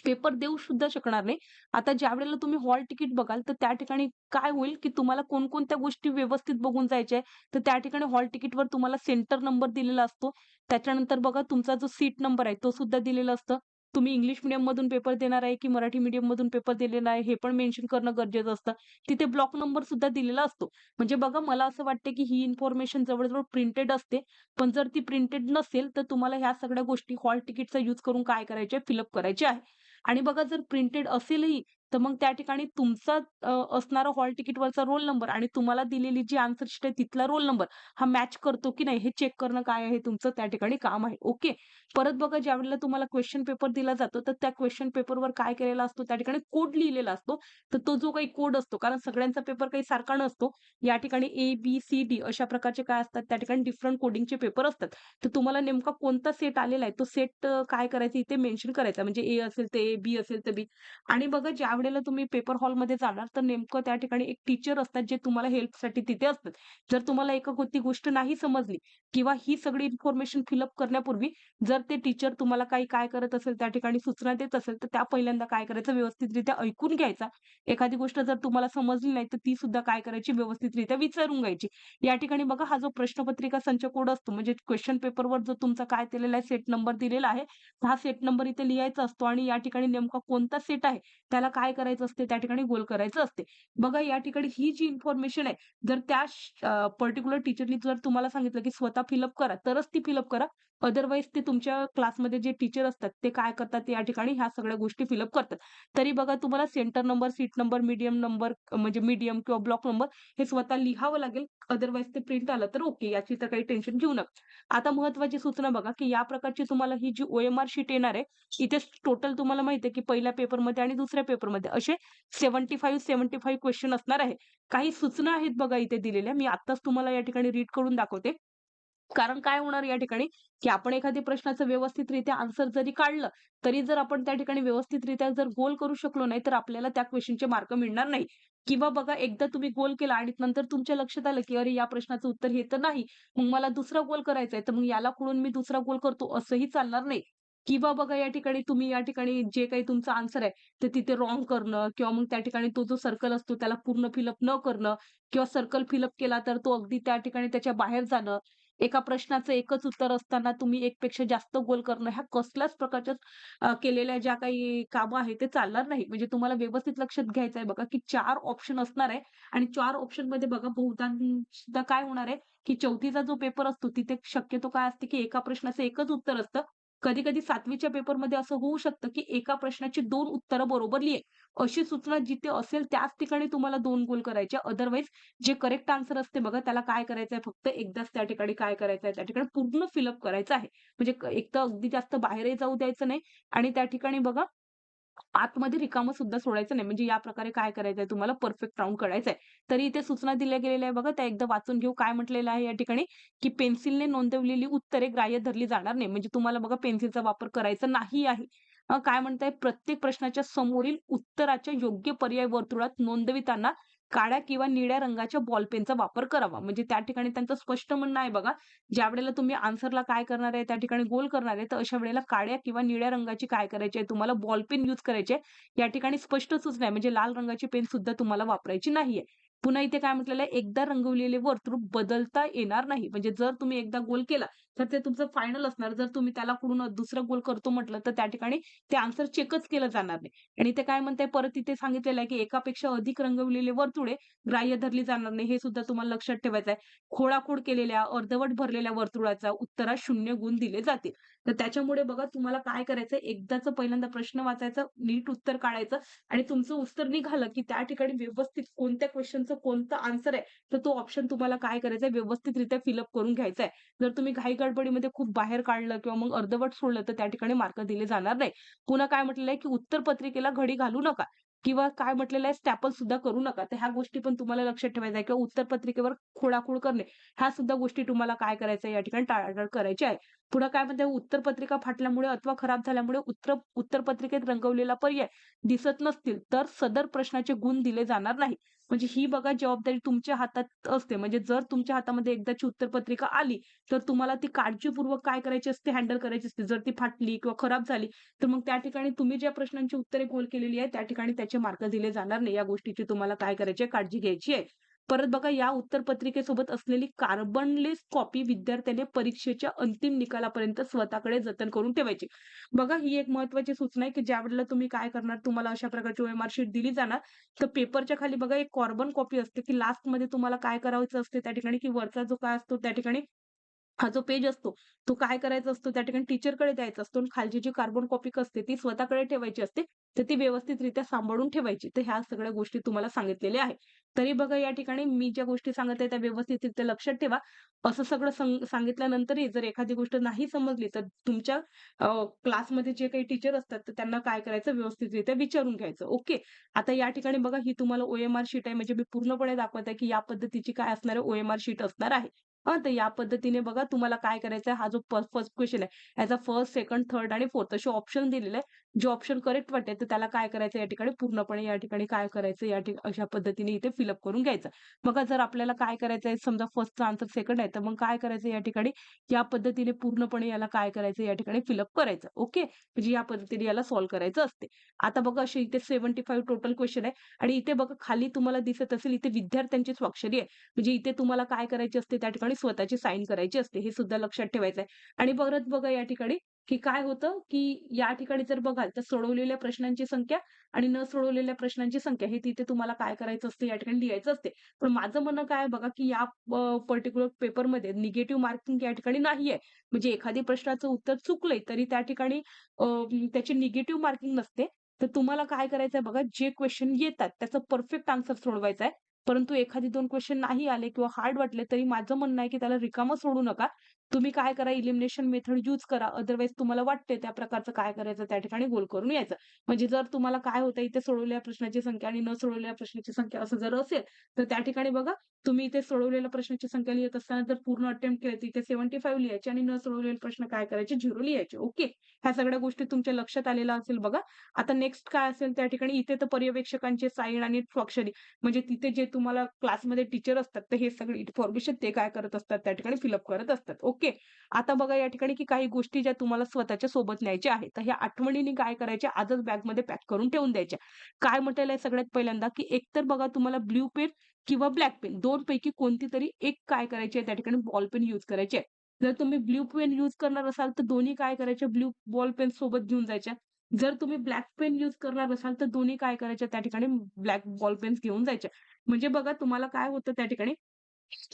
पेपर देऊ सुद्धा शकणार नाही. आता ज्यावेळेला तुम्ही हॉल तिकीट बघाल, तर त्या ठिकाणी काय होईल, की तुम्हाला कोणकोणत्या गोष्टी व्यवस्थित बघून जायच्या आहे. तर त्या ठिकाणी हॉल तिकीटवर तुम्हाला सेंटर नंबर दिलेला असतो. त्याच्यानंतर बघा तुमचा जो सीट नंबर आहे, तो सुद्धा दिलेला असतं. तुम्ही इंग्लिश मीडियममधून पेपर देणार आहे, की मराठी मीडियममधून पेपर दिलेला आहे, हे पण मेन्शन करणं गरजेचं असतं. तिथे ब्लॉक नंबर सुद्धा दिलेला असतो. म्हणजे बघा मला असं वाटतं, की ही इन्फॉर्मेशन जवळ प्रिंटेड असते. पण जर ती प्रिंटेड नसेल, तर तुम्हाला ह्या सगळ्या गोष्टी हॉल तिकीटचा यूज करून काय करायचे फिलअप करायचे आहे. आणि बघा जर प्रिंटेड असेलही, तर मग त्या ठिकाणी तुमचा असणारा हॉल तिकीटवरचा रोल नंबर आणि तुम्हाला दिलेली जी आन्सर शीट आहे तिथला रोल नंबर हा मॅच करतो की नाही हे चेक करणं काय आहे तुमचं त्या ठिकाणी काम आहे. ओके. परत बघा ज्यावेळेला तुम्हाला क्वेशन पेपर दिला जातो, तर त्या क्वेशन पेपरवर काय केलेला असतो त्या ठिकाणी कोड लिहिलेला असतो. तर तो जो काही कोड असतो कारण सगळ्यांचा पेपर काही सारखा नसतो. या ठिकाणी A, B, C, D अशा प्रकारचे काय असतात त्या ठिकाणी डिफरंट कोडिंगचे पेपर असतात. तर तुम्हाला नेमका कोणता सेट आलेला आहे, तो सेट काय करायचा इथे मेन्शन करायचा. म्हणजे ए असेल तर ए, बी असेल तर बी. आणि बघा ज्यावेळेला तुम्ही पेपर हॉलमध्ये जाणार, तर नेमकं त्या ठिकाणी एक टीचर असतात, जे तुम्हाला हेल्पसाठी तिथे असतात. जर तुम्हाला ती गोष्ट नाही समजली किंवा ही सगळी इन्फॉर्मेशन फिलअप करण्यापूर्वी जर ते टीचर तुम्हाला काही काय करत असेल, त्या ठिकाणी सूचना देत असेल, तर त्या पहिल्यांदा काय करायचं व्यवस्थितरित्या ऐकून घ्यायचा. एखादी गोष्ट जर तुम्हाला समजली नाही, तर ती सुद्धा काय करायची व्यवस्थितरित्या विचारून घ्यायची. या ठिकाणी बघा हा जो प्रश्नपत्रिका संच कोड असतो म्हणजे क्वेशन पेपरवर जो तुमचा काय दिलेला आहे, सेट नंबर दिलेला आहे. हा सेट नंबर इथे लिहायचा असतो आणि या ठिकाणी नेमका कोणता सेट आहे, त्याला काय करायचं असते, त्या ठिकाणी गोल करायचं असते. बघा या ठिकाणी ही जी इन्फॉर्मेशन आहे, जर त्या पर्टिक्युलर टीचरनी जर तुम्हाला सांगितलं, की स्वतः फिलअप करा, तरच ती फिलअप करा. अदरवाईज ते तुमच्या क्लासमध्ये जे टीचर असतात, ते काय करतात या ठिकाणी ह्या सगळ्या गोष्टी फिलअप करतात. तरी बघा तुम्हाला centre number, seat number, medium number म्हणजे मीडियम किंवा ब्लॉक नंबर हे स्वतः लिहावं लागेल. अदरवाईज ते प्रिंट आलं तर ओके, याची तर काही टेन्शन घेऊ नका. आता महत्त्वाची सूचना बघा, की या प्रकारची तुम्हाला ही जी OMR शीट येणार आहे, इथे टोटल तुम्हाला माहिती आहे, की पहिल्या पेपरमध्ये आणि दुसऱ्या पेपरमध्ये असे 75-75 क्वेश्चन असणार आहे. काही सूचना आहेत बघा इथे दिलेल्या. मी आत्ताच तुम्हाला या ठिकाणी रीड करून दाखवते. कारण काय होणार या ठिकाणी, की आपण एखाद्या प्रश्नाचं व्यवस्थितरित्या आन्सर जरी काढलं, तरी जर आपण त्या ठिकाणी व्यवस्थितरित्या जर गोल करू शकलो नाही, तर आपल्याला त्या क्वेशनचे मार्क मिळणार नाही. किंवा बघा एकदा तुम्ही गोल केला आणि नंतर तुमच्या लक्षात आलं, की अरे या प्रश्नाचं उत्तर हे तर नाही. मग मला दुसरा गोल करायचा आहे, तर मग याला खोडून मी दुसरा गोल करतो असंही चालणार नाही. किंवा बघा या ठिकाणी तुम्ही या ठिकाणी जे काही तुमचा आन्सर आहे, ते तिथे रॉन्ग करणं किंवा मग त्या ठिकाणी तो जो सर्कल असतो त्याला पूर्ण फिलअप न करणं किंवा सर्कल फिलअप केला तर तो अगदी त्या ठिकाणी त्याच्या बाहेर जाणं. एका प्रश्नाचं एकच उत्तर असताना तुम्ही एकपेक्षा जास्त गोल करणं, ह्या कसल्याच प्रकारच्या केलेल्या ज्या काही कामं आहेत ते चालणार नाही. म्हणजे तुम्हाला व्यवस्थित लक्षात घ्यायचं आहे बघा, की 4 ऑप्शन असणार आहे आणि 4 ऑप्शनमध्ये बघा बहुतांशदा काय होणार आहे, की 4थीचा जो पेपर असतो तिथे शक्यतो काय असते, की एका प्रश्नाचं एकच उत्तर असतं. कधी-कधी 7वीच्या पेपरमध्ये असं होऊ शकतं, की एका प्रश्नाची 2 उत्तरं बरोबर लिहे. अशी सूचना जिथे असेल त्याच ठिकाणी तुम्हाला 2 गोल करायचे. अदरवाईज जे करेक्ट आन्सर असते बघा, त्याला काय करायचंय फक्त एकदाच त्या ठिकाणी काय करायचंय, त्या ठिकाणी पूर्ण फिलअप करायचं आहे. म्हणजे एक तर अगदी जास्त बाहेरही जाऊ द्यायचं नाही आणि त्या ठिकाणी बघा आतमध्ये रिकामं सुद्धा सोडायचं नाही. म्हणजे या प्रकारे काय करायचंय तुम्हाला परफेक्ट राउंड काढायचा आहे. तरी इथे सूचना दिल्या गेलेल्या आहे बघा, त्या एकदा वाचून घेऊ. काय म्हटलेलं आहे या ठिकाणी, की पेन्सिलने नोंदवलेली उत्तरे ग्राह्य धरली जाणार नाही. म्हणजे तुम्हाला बघा पेन्सिलचा वापर करायचा नाही आहे. काय म्हणताय प्रत्येक प्रश्नाच्या समोरील उत्तराच्या योग्य पर्याय वर्तुळात नोंदविताना काळ्या किंवा निळ्या रंगाच्या बॉल पेनचा वापर करावा. म्हणजे त्या ठिकाणी त्यांचं स्पष्ट म्हणणं आहे बघा, ज्यावेळेला तुम्ही आन्सरला काय करणार आहे, त्या ठिकाणी गोल करणार आहे, तर अशा वेळेला काळ्या किंवा निळ्या रंगाची काय करायची आहे, तुम्हाला बॉल पेन यूज करायची आहे. या ठिकाणी स्पष्ट सूचना आहे, म्हणजे लाल रंगाची पेन सुद्धा तुम्हाला वापरायची नाहीये. पुन्हा इथे काय म्हटलेलं आहे, एकदा रंगवलेले वर्तुळ बदलता येणार नाही. म्हणजे जर तुम्ही एकदा गोल केला, तर ते तुमचं फायनल असणार. जर तुम्ही त्याला कुठून दुसरा गोल करतो म्हटलं, तर त्या ठिकाणी ते आन्सर चेकच केलं जाणार नाही. आणि ते काय म्हणताय परत इथे सांगितलेलं आहे, की एकापेक्षा अधिक रंगवलेले वर्तुळे ग्राह्य धरली जाणार नाही. हे सुद्धा तुम्हाला लक्षात ठेवायचं आहे. खोडाखोड केलेल्या, अर्धवट भरलेल्या वर्तुळाचा उत्तरात 0 गुण दिले जातील. तर त्याच्यामुळे बघा तुम्हाला काय करायचंय, एकदाच पहिल्यांदा प्रश्न वाचायचा, नीट उत्तर काढायचं आणि तुमचं उत्तर निघालं, की त्या ठिकाणी व्यवस्थित कोणत्या क्वेशनचं कोणतं आन्सर आहे, तर तो ऑप्शन तुम्हाला काय करायचा आहे, व्यवस्थितरित्या फिलअप करून घ्यायचा आहे. जर तुम्ही घाई-गडबडीमध्ये खूप बाहेर काढलं किंवा मग अर्धवट सोडलं, तर त्या ठिकाणी मार्क दिले जाणार नाही. पुन्हा काय म्हटलेलं आहे, की उत्तर पत्रिकेला घडी घालू नका किंवा काय म्हटलेलं आहे, स्टॅपल सुद्धा करू नका. तर ह्या गोष्टी पण तुम्हाला लक्षात ठेवायच्या आहे किंवा उत्तर पत्रिकेवर खोडाखोड करणे, ह्या सुद्धा गोष्टी तुम्हाला काय करायचं आहे, या ठिकाणी टाळाटाळ करायची आहे. पुढे काय म्हणते, उत्तरपत्रिका फाटल्यामुळे अथवा खराब झाल्यामुळे उत्तरपत्रिकेत रंगवलेला पर्याय दिसत नसतील, तर सदर प्रश्नाचे गुण दिले जाणार नाही. म्हणजे ही बघा जबाबदारी तुमच्या हातात असते. म्हणजे जर तुमच्या हातामध्ये एकदाची उत्तरपत्रिका आली, तर तुम्हाला ती काळजीपूर्वक काय करायची असते, हँडल करायची असते. जर ती फाटली किंवा खराब झाली, तर मग त्या ठिकाणी तुम्ही ज्या प्रश्नांची उत्तरे गोल केलेली आहे, त्या ठिकाणी त्याचे मार्क दिले जाणार नाही. या गोष्टीची तुम्हाला काय करायची आहे, काळजी घ्यायची आहे. परत बघा या उत्तरपत्रिकेसोबत असलेली कार्बनलेस कॉपी विद्यार्थ्याने परीक्षेच्या अंतिम निकालापर्यंत स्वतःकडे जतन करून ठेवायची. बघा ही एक महत्त्वाची सूचना आहे, की ज्यावेळेला तुम्ही काय करणार, तुम्हाला अशा प्रकारची ओएमआर शीट दिली जाणार, तर पेपरच्या खाली बघा एक कार्बन कॉपी असते, की लास्टमध्ये तुम्हाला काय करायचं असते त्या ठिकाणी, की वरचा जो काय असतो त्या ठिकाणी हा जो पेज असतो, तो काय करायचा असतो त्या ठिकाणी टीचरकडे द्यायचा असतो आणि खालची जी कार्बन कॉपी असते ती स्वतःकडे ठेवायची असते. तर ती व्यवस्थितरित्या सांभाळून ठेवायची. तर ह्या सगळ्या गोष्टी तुम्हाला सांगितलेल्या आहे. तरी बघा या ठिकाणी मी ज्या गोष्टी सांगत आहे त्या व्यवस्थितरित्या लक्षात ठेवा. असं सगळं सांगितल्यानंतरही जर एखादी गोष्ट नाही समजली तर तुमच्या क्लासमध्ये जे काही टीचर असतात तर त्यांना काय करायचं व्यवस्थितरित्या विचारून घ्यायचं. ओके. आता या ठिकाणी बघा ही तुम्हाला ओएमआर शीट आहे म्हणजे मी पूर्णपणे दाखवत आहे, की या पद्धतीची काय असणार आहे ओएमआर शीट असणार आहे. तर या पद्धतीने बघा तुम्हाला काय करायचं आहे, हा जो फर्स्ट क्वेशन आहे, याचा फर्स्ट, सेकंड, थर्ड आणि फोर्थ असे ऑप्शन दिलेले आहे. जे ऑप्शन करेक्ट वाटेल तर त्याला काय करायचं या ठिकाणी पूर्णपणे या ठिकाणी काय करायचं अशा पद्धतीने इथे फिलअप करून घ्यायचं. बघा जर आपल्याला काय करायचं आहे, समजा फर्स्टचा आन्सर सेकंड आहे, तर मग काय करायचं या ठिकाणी या पद्धतीने पूर्णपणे याला काय करायचं या ठिकाणी फिलअप करायचं. ओके. म्हणजे या पद्धतीने याला सॉल्व्ह करायचं असते. आता बघा असे इथे 75 टोटल क्वेशन आहे आणि इथे बघा खाली तुम्हाला दिसत असेल इथे विद्यार्थ्यांची स्वाक्षरी आहे. म्हणजे इथे तुम्हाला काय करायची असते त्या ठिकाणी स्वतःची साइन करायची असते. हे सुद्धा लक्षात ठेवायचं आहे. आणि परत बघा या ठिकाणी, की काय होतं, की या ठिकाणी जर बघाल तर सोडवलेल्या प्रश्नांची संख्या आणि न सोडवलेल्या प्रश्नांची संख्या हे तिथे तुम्हाला काय करायचं असते या ठिकाणी लिहायचं असते. पण माझं म्हणणं काय आहे बघा, की या पर्टिक्युलर पेपरमध्ये निगेटिव्ह मार्किंग या ठिकाणी नाहीये. म्हणजे एखाद्या प्रश्नाचं उत्तर चुकलंय तरी त्या ठिकाणी त्याची निगेटिव्ह मार्किंग नसते. तर तुम्हाला काय करायचंय बघा, जे क्वेशन येतात त्याचं परफेक्ट आन्सर सोडवायचा आहे. परंतु एखादी 2 क्वेशन नाही आले किंवा हार्ड वाटले तरी माझं म्हणणं आहे, की त्याला रिकामं सोडू नका. तुम्ही काय करा एलिमिनेशन मेथड यूज करा. अदरवाईज तुम्हाला वाटते त्या प्रकारचं काय करायचं त्या ठिकाणी गोल करून यायचं. म्हणजे जर तुम्हाला काय होतं इथे सोडवलेल्या प्रश्नाची संख्या आणि न सोडवलेल्या प्रश्नाची संख्या असं जर असेल, तर त्या ठिकाणी बघा तुम्ही इथे सोडवलेल्या प्रश्नाची संख्या लिहित असताना जर पूर्ण अटेम्प्ट केले तर इथे 75 लिहायचे आणि न सोडवलेले प्रश्न काय करायचे 0 लिहायचे. ओके. ह्या सगळ्या गोष्टी तुमच्या लक्षात आलेल्या असेल बघा. आता नेक्स्ट काय असेल त्या ठिकाणी इथे तर पर्यवेक्षकांचे साइन आणि स्वाक्षरी म्हणजे तिथे जे तुम्हाला क्लासमध्ये टीचर असतात, तर हे सगळे इन्फॉर्मेशन ते काय करत असतात त्या ठिकाणी फिलअप करत असतात. ओके. आता बघा या ठिकाणी की काही गोष्टी ज्या तुम्हाला स्वतःच्या सोबत न्यायच्या आहेत. तर ह्या आठवणींनी काय करायच्या आजच बॅगमध्ये पॅक करून ठेवून द्यायच्या. काय म्हटलेलं आहे सगळ्यात पहिल्यांदा, की एकतर बघा तुम्हाला ब्लू पेन किंवा ब्लॅक पेन 2 पैकी कोणती तरी एक काय करायची आहे त्या ठिकाणी बॉल पेन यूज करायची आहे. जर तुम्ही ब्लू पेन यूज करणार असाल, तर दोन्ही काय करायचे ब्लू बॉल पेन सोबत घेऊन जायच्या. जर तुम्ही ब्लॅक पेन यूज करणार असाल, तर दोन्ही काय करायच्या त्या ठिकाणी ब्लॅक बॉल पेन्स घेऊन जायच्या. म्हणजे बघा तुम्हाला काय होतं त्या ठिकाणी,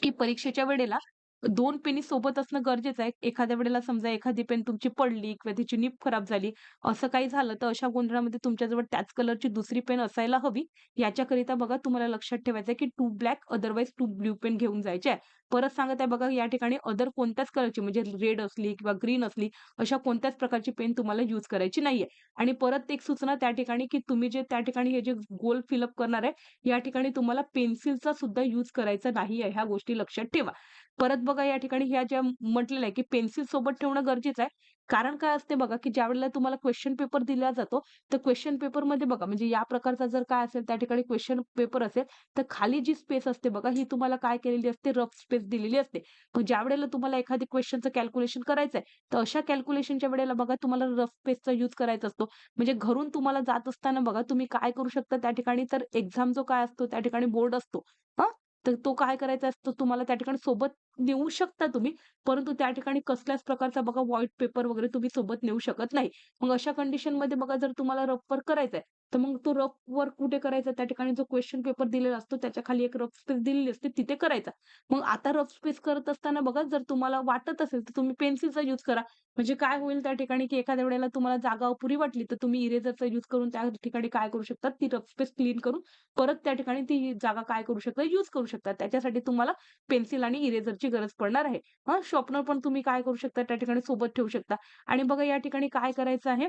की परीक्षेच्या वेळेला 2 पेनी सोबत असणं गरजेचं आहे. एखाद्या वेळेला समजा एखादी पेन तुमची पडली किंवा तिची निब खराब झाली, असं काही झालं तर अशा गोंधळामध्ये तुमच्याजवळ त्याच कलरची दुसरी पेन असायला हवी. याच्याकरिता बघा तुम्हाला लक्षात ठेवायचं आहे, की 2 ब्लॅक अदरवाईज 2 ब्लू पेन घेऊन जायचे आहे. परत सांगत आहे बघा या ठिकाणी अदर कोणत्याच कलरची म्हणजे रेड असली किंवा ग्रीन असली अशा कोणत्याच प्रकारची पेन तुम्हाला यूज करायची नाहीये. आणि परत एक सूचना त्या ठिकाणी, की तुम्ही जे त्या ठिकाणी हे जे गोल फिल करणार आहे, या ठिकाणी तुम्हाला पेन्सिलचा सुद्धा यूज करायचा नाही आहे. ह्या गोष्टी लक्षात ठेवा. परत बघा या ठिकाणी ह्या ज्या म्हटलेलं आहे, की पेन्सिल सोबत ठेवणं गरजेचं आहे. कारण काय असते बघा, की ज्यावेळेला तुम्हाला क्वेशन पेपर दिला जातो, तर क्वेशन पेपरमध्ये बघा म्हणजे या प्रकारचा जर काय असेल त्या ठिकाणी क्वेशन पेपर असेल, तर खाली जी स्पेस असते बघा, ही तुम्हाला काय केलेली असते, रफ स्पेस दिलेली असते. पण ज्यावेळेला तुम्हाला एखादी क्वेशनचं कॅल्क्युलेशन करायचं आहे, तर अशा कॅल्क्युलेशनच्या वेळेला बघा तुम्हाला रफ स्पेसचा यूज करायचा असतो. म्हणजे घरून तुम्हाला जात असताना बघा तुम्ही काय करू शकता त्या ठिकाणी तर एक्झाम जो काय असतो त्या ठिकाणी बोर्ड असतो. हां, तर तो काय करायचा असतो तुम्हाला त्या ठिकाणी सोबत नेऊ शकता तुम्ही. परंतु त्या ठिकाणी कसल्याच प्रकारचा बघा व्हाईट पेपर वगैरे तुम्ही सोबत नेऊ शकत नाही. मग अशा कंडिशनमध्ये बघा जर तुम्हाला रफ वर्क करायचा आहे, तर मग तो रफ वर्क कुठे करायचा? त्या ठिकाणी जो क्वेशन पेपर दिलेला असतो त्याच्या खाली एक रफ स्पेस दिलेली असते तिथे करायचा. मग आता रफ स्पेस करत असताना बघा जर तुम्हाला वाटत असेल तर तुम्ही पेन्सिलचा यूज करा. म्हणजे काय होईल त्या ठिकाणी, की एखाद्या वेळेला तुम्हाला जागा अपुरी वाटली तर तुम्ही इरेजरचा यूज करून त्या ठिकाणी काय करू शकता, ती रफ स्पेस क्लीन करून परत त्या ठिकाणी ती जागा काय करू शकता, यूज करू शकता. त्याच्यासाठी तुम्हाला पेन्सिल आणि इरेजरची गरज पडणार आहे. शॉर्पनर पण तुम्ही काय करू शकता त्या ठिकाणी सोबत ठेवू शकता. आणि बघा या ठिकाणी काय करायचं आहे,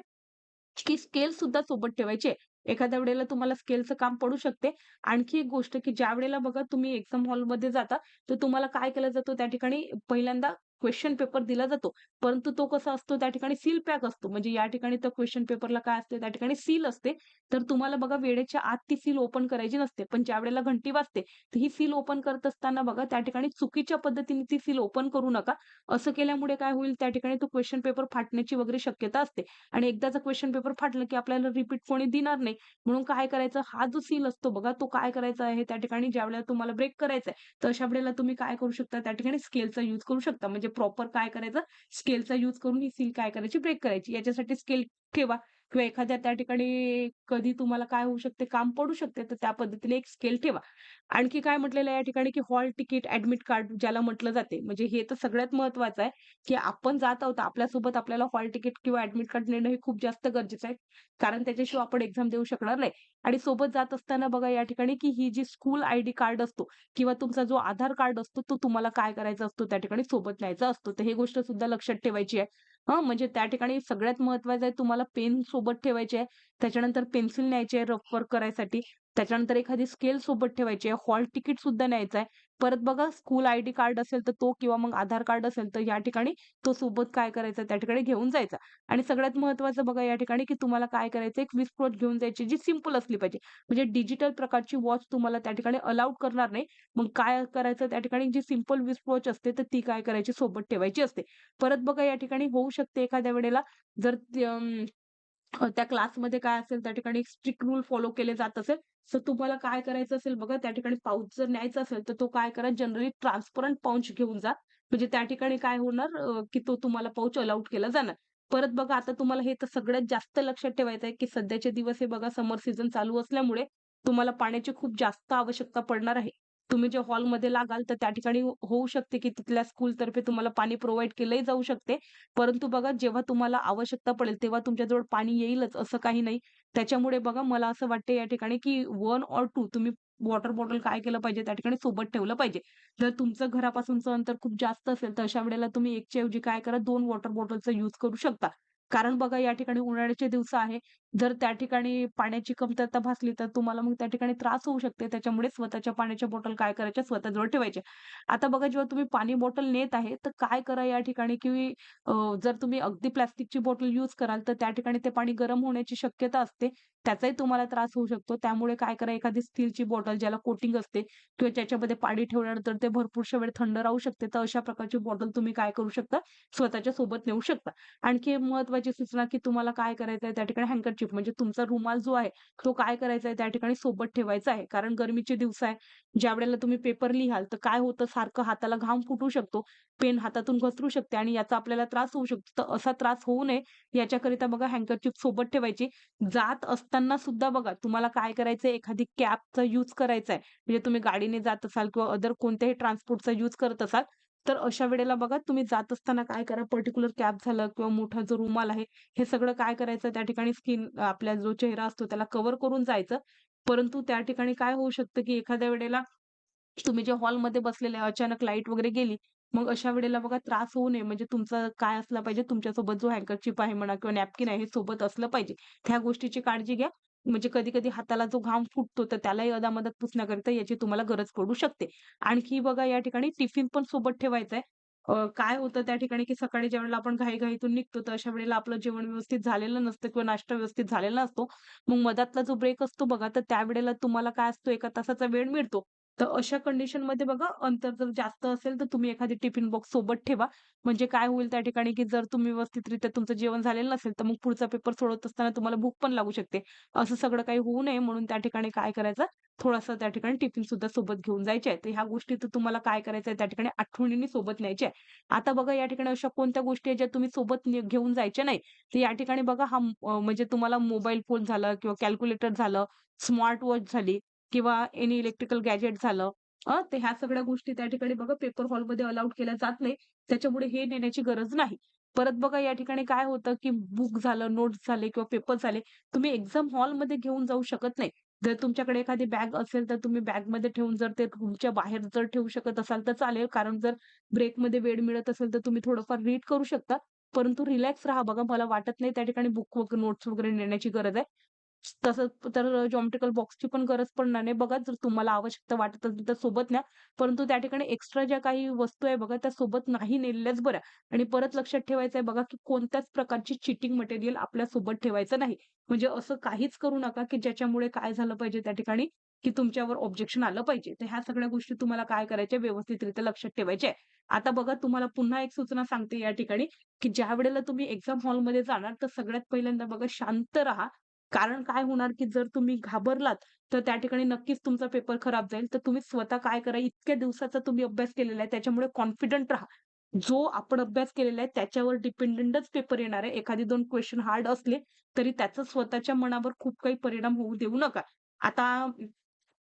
की स्केल सुद्धा सोबत ठेवायची आहे. एखाद्या वेळेला तुम्हाला स्केलचं काम पडू शकते. आणखी एक गोष्ट, की ज्यावेळेला बघा तुम्ही एक्झाम हॉलमध्ये जाता, तर तुम्हाला काय केलं जातं त्या ठिकाणी पहिल्यांदा क्वेशन पेपर दिला जातो. परंतु तो कसा असतो त्या ठिकाणी सील पॅक असतो. म्हणजे या ठिकाणी तर क्वेशन पेपरला काय असते त्या ठिकाणी सील असते. तर तुम्हाला बघा वेळेच्या आत ती सील ओपन करायची नसते. पण ज्यावेळेला घंटी वाजते, तर ही सील ओपन करत असताना बघा त्या ठिकाणी चुकीच्या पद्धतीने ती सील ओपन करू नका. असं केल्यामुळे काय होईल त्या ठिकाणी तो क्वेशन पेपर फाटण्याची वगैरे शक्यता असते. आणि एकदाचा क्वेशन पेपर फाटलं, की आपल्याला रिपीट कोणी देणार नाही. म्हणून काय करायचं, हा जो सील असतो बघा, तो काय करायचा आहे त्या ठिकाणी ज्यावेळेला तुम्हाला ब्रेक करायचा आहे, तर अशा वेळेला तुम्ही काय करू शकता त्या ठिकाणी स्केलचा यूज करू शकता. म्हणजे प्रॉपर काय करायचं, स्केलचा यूज करून ही सील काय करायची, ब्रेक करायची. याच्यासाठी स्केल ठेवा किंवा एखाद्या त्या ठिकाणी कधी तुम्हाला काय होऊ शकते, काम पडू शकते, तर त्या पद्धतीने एक स्केल ठेवा. आणखी काय म्हटलेलं आहे या ठिकाणी, की हॉल तिकीट, ॲडमिट कार्ड ज्याला म्हटलं जाते. म्हणजे हे तर सगळ्यात महत्त्वाचं आहे, की आपण जात आहोत, आपल्यासोबत आपल्याला हॉल तिकीट किंवा ॲडमिट कार्ड नेणं हे खूप जास्त गरजेचं आहे. कारण त्याच्याशिवाय आपण एक्झाम देऊ शकणार नाही. आणि सोबत जात असताना बघा या ठिकाणी, की ही जी स्कूल आयडी कार्ड असतो किंवा तुमचा जो आधार कार्ड असतो, तो तुम्हाला काय करायचा असतो त्या ठिकाणी सोबत न्यायचा असतो. तर ही गोष्ट सुद्धा लक्षात ठेवायची आहे. म्हणजे त्या ठिकाणी सगळ्यात महत्त्वाचं आहे तुम्हाला पेन सोबत ठेवायची आहे. त्याच्यानंतर पेन्सिल न्यायची आहे रफ वर्क करायसाठी. त्याच्यानंतर एखादी स्केल सोबत ठेवायची आहे. हॉल तिकीट सुद्धा न्यायचं आहे. परत बघा स्कूल आयडी कार्ड असेल तर तो किंवा मग आधार कार्ड असेल तर या ठिकाणी तो सोबत काय करायचा त्या ठिकाणी घेऊन जायचा. आणि सगळ्यात महत्त्वाचं बघा या ठिकाणी, की तुम्हाला काय करायचं एक रिस्टवॉच घेऊन जायची जी सिंपल असली पाहिजे. म्हणजे डिजिटल प्रकारची वॉच तुम्हाला त्या ठिकाणी अलाउड करणार नाही. मग काय करायचं त्या ठिकाणी जी सिंपल रिस्टवॉच असते तर ती काय करायची सोबत ठेवायची असते. परत बघा या ठिकाणी होऊ शकते एखाद्या वेळेला जर त्या क्लासमध्ये काय असेल त्या ठिकाणी स्ट्रिक्ट रूल फॉलो केले जात असेल, तर तुम्हाला काय करायचं असेल बघा त्या ठिकाणी पाऊच जर न्यायचा असेल, तर तो काय करा जनरली ट्रान्सपरंट पाउच घेऊन जा. म्हणजे त्या ठिकाणी काय होणार की तो तुम्हाला पाउच अलाउड केला जाणार. परत बघा आता तुम्हाला हे तर सगळ्यात जास्त लक्षात ठेवायचं आहे, की सध्याचे दिवस हे बघा समर सीझन चालू असल्यामुळे तुम्हाला पाण्याची खूप जास्त आवश्यकता पडणार आहे. तुम्ही जे हॉलमध्ये लागाल, तर त्या ठिकाणी होऊ शकते, की तिथल्या स्कूलतर्फे तुम्हाला पाणी प्रोव्हाईड केलंही जाऊ शकते. परंतु बघा जेव्हा तुम्हाला आवश्यकता पडेल तेव्हा तुमच्याजवळ पाणी येईलच असं काही नाही. त्याच्यामुळे बघा मला असं वाटतं या ठिकाणी, की 1 और 2 तुम्ही वॉटर बॉटल काय केलं पाहिजे त्या ठिकाणी सोबत ठेवलं पाहिजे. जर तुमचं घरापासूनचं अंतर खूप जास्त असेल तर अशा वेळेला तुम्ही 1 च्या ऐवजी काय करा 2 वॉटर बॉटलचा यूज करू शकता. कारण बघा या ठिकाणी उन्हाळ्याचे दिवस आहे. जर त्या ठिकाणी पाण्याची कमतरता भासली तर तुम्हाला मग त्या ठिकाणी त्रास होऊ शकते. त्याच्यामुळे स्वतःच्या पाण्याच्या बॉटल काय करायच्या स्वतःजवळ ठेवायच्या. आता बघा जेव्हा तुम्ही पाणी बॉटल नेत आहे तर काय करा या ठिकाणी, की जर तुम्ही अगदी प्लास्टिकची बॉटल यूज कराल, तर त्या ठिकाणी ते पाणी गरम होण्याची शक्यता असते. त्याचाही तुम्हाला त्रास होऊ शकतो. त्यामुळे काय करा, एखादी स्टीलची बॉटल ज्याला कोटिंग असते किंवा ज्याच्यामध्ये पाणी ठेवल्यानंतर ते भरपूरशा वेळ थंड राहू शकते. तर अशा प्रकारची बॉटल तुम्ही काय करू शकता, स्वतःच्या सोबत नेऊ शकता. आणखी एक महत्त्वाची सूचना, की तुम्हाला काय करायचं आहे त्या ठिकाणी हँडकरचीफ म्हणजे तुमचा रुमाल जो आहे, तो काय करायचा आहे त्या ठिकाणी सोबत ठेवायचा आहे. कारण गरमीचे दिवस आहे. ज्यावेळेला तुम्ही पेपर लिहाल, तर काय होतं सारखं हाताला घाम फुटू शकतो. पेन हातातून घसरू शकते आणि याचा आपल्याला त्रास होऊ शकतो. तर असा त्रास होऊ नये याच्याकरिता बघा हँकरचीफ सोबत ठेवायची. जात असताना सुद्धा बघा तुम्हाला काय करायचंय एखादी कॅपचा यूज करायचा आहे. म्हणजे तुम्ही गाडीने जात असाल किंवा अदर कोणत्याही ट्रान्सपोर्टचा यूज करत असाल, तर अशा वेळेला बघा तुम्ही जात असताना काय करा पर्टिक्युलर कॅप झालं किंवा मोठा जो रुमाल आहे, हे सगळं काय करायचं त्या ठिकाणी स्किन आपला जो चेहरा असतो त्याला कव्हर करून जायचं. परंतु त्या ठिकाणी काय होऊ शकतं, की एखाद्या वेळेला तुम्ही जे हॉलमध्ये बसलेले आहे, अचानक लाईट वगैरे गेली, मग अशा वेळेला बघा त्रास होऊ नये म्हणजे तुमचं काय असलं पाहिजे, तुमच्यासोबत जो हँकरचीफ आहे म्हणा किंवा नॅपकिन आहे हे सोबत असलं पाहिजे. ह्या गोष्टीची काळजी घ्या. म्हणजे कधी-कधी हाताला जो घाम फुटतो, तर त्यालाही अदामदत पुसण्याकरिता याची तुम्हाला गरज पडू शकते. आणखी बघा या ठिकाणी टिफिन पण सोबत ठेवायचा आहे. काय होतं त्या ठिकाणी, की सकाळी ज्यावेळेला आपण घाई-घाईतून निघतो, तर अशा वेळेला आपलं जेवण व्यवस्थित झालेलं नसतं किंवा नाश्ता व्यवस्थित झालेला नसतो. मग मधातला जो ब्रेक असतो बघा, तर त्यावेळेला तुम्हाला काय असतो 1 तासाचा वेळ मिळतो. तर अशा कंडिशनमध्ये बघा अंतर जर जास्त असेल, तर तुम्ही एखादी टिफिन बॉक्स सोबत ठेवा. म्हणजे काय होईल त्या ठिकाणी, की जर तुम्ही व्यवस्थितरित्या तुमचं जेवण झालेलं नसेल, तर मग पुढचा पेपर सोडवत असताना तुम्हाला भूक पण लागू शकते. असं सगळं काही होऊ नये म्हणून त्या ठिकाणी काय करायचं, थोडासा त्या ठिकाणी टिफिन सुद्धा सोबत घेऊन जायचे आहे. तर ह्या गोष्टी तर तुम्हाला काय करायचं आहे त्या ठिकाणी आठवणीने सोबत न्यायच्या आहे. आता बघा या ठिकाणी अशा कोणत्या गोष्टी आहेत ज्या तुम्ही सोबत घेऊन जायच्या नाही. तर या ठिकाणी बघा म्हणजे तुम्हाला मोबाईल फोन झालं किंवा कॅल्क्युलेटर झालं, स्मार्ट वॉच झाली किंवा एनी इलेक्ट्रिकल गॅजेट झालं. तर ह्या सगळ्या गोष्टी त्या ठिकाणी बघा पेपर हॉलमध्ये अलाउड केल्या जात नाही. त्याच्यामुळे हे नेण्याची गरज नाही. परत बघा या ठिकाणी काय होतं, की बुक झालं, नोट्स झाले किंवा पेपर झाले, तुम्ही एक्झाम हॉलमध्ये घेऊन जाऊ शकत नाही. जर तुमच्याकडे एखादी बॅग असेल, तर तुम्ही बॅगमध्ये ठेवून जर ते रूमच्या बाहेर जर ठेवू शकत असाल तर चालेल. कारण जर ब्रेकमध्ये वेळ मिळत असेल, तर तुम्ही थोडंफार रीड करू शकता. परंतु रिलॅक्स राहा बघा. मला वाटत नाही त्या ठिकाणी बुक वगैरे नोट्स वगैरे नेण्याची गरज आहे. तसं तर जॉमेट्रिकल बॉक्सची पण गरज पडणार नाही. बघा जर तुम्हाला आवश्यकता वाटत असेल तर सोबत न्या. परंतु त्या ठिकाणी एक्स्ट्रा ज्या काही वस्तू आहे बघा त्या सोबत नाही नेलेल्याच बऱ्या. आणि परत लक्षात ठेवायचं आहे बघा, की कोणत्याच प्रकारची चीटिंग मटेरियल आपल्या सोबत ठेवायचं नाही. म्हणजे असं काहीच करू नका, की ज्याच्यामुळे काय झालं पाहिजे त्या ठिकाणी, की तुमच्यावर ऑब्जेक्शन आलं पाहिजे. तर ह्या सगळ्या गोष्टी तुम्हाला काय करायच्या व्यवस्थितरित्या लक्षात ठेवायच्या आहे. आता बघा तुम्हाला पुन्हा एक सूचना सांगते या ठिकाणी, की ज्यावेळेला तुम्ही एक्झाम हॉलमध्ये जाणार तर सगळ्यात पहिल्यांदा बघा शांत राहा. कारण काय होणार, की जर तुम्ही घाबरलात, तर त्या ठिकाणी नक्कीच तुमचा पेपर खराब जाईल. तर तुम्ही स्वतः काय करा, इतक्या दिवसाचा तुम्ही अभ्यास केलेला आहे, त्याच्यामुळे कॉन्फिडंट राहा. जो आपण अभ्यास केलेला आहे, त्याच्यावर डिपेंडंटच पेपर येणार आहे. एखादी 2 क्वेशन हार्ड असले, तरी त्याचा स्वतःच्या मनावर खूप काही परिणाम होऊ देऊ नका. आता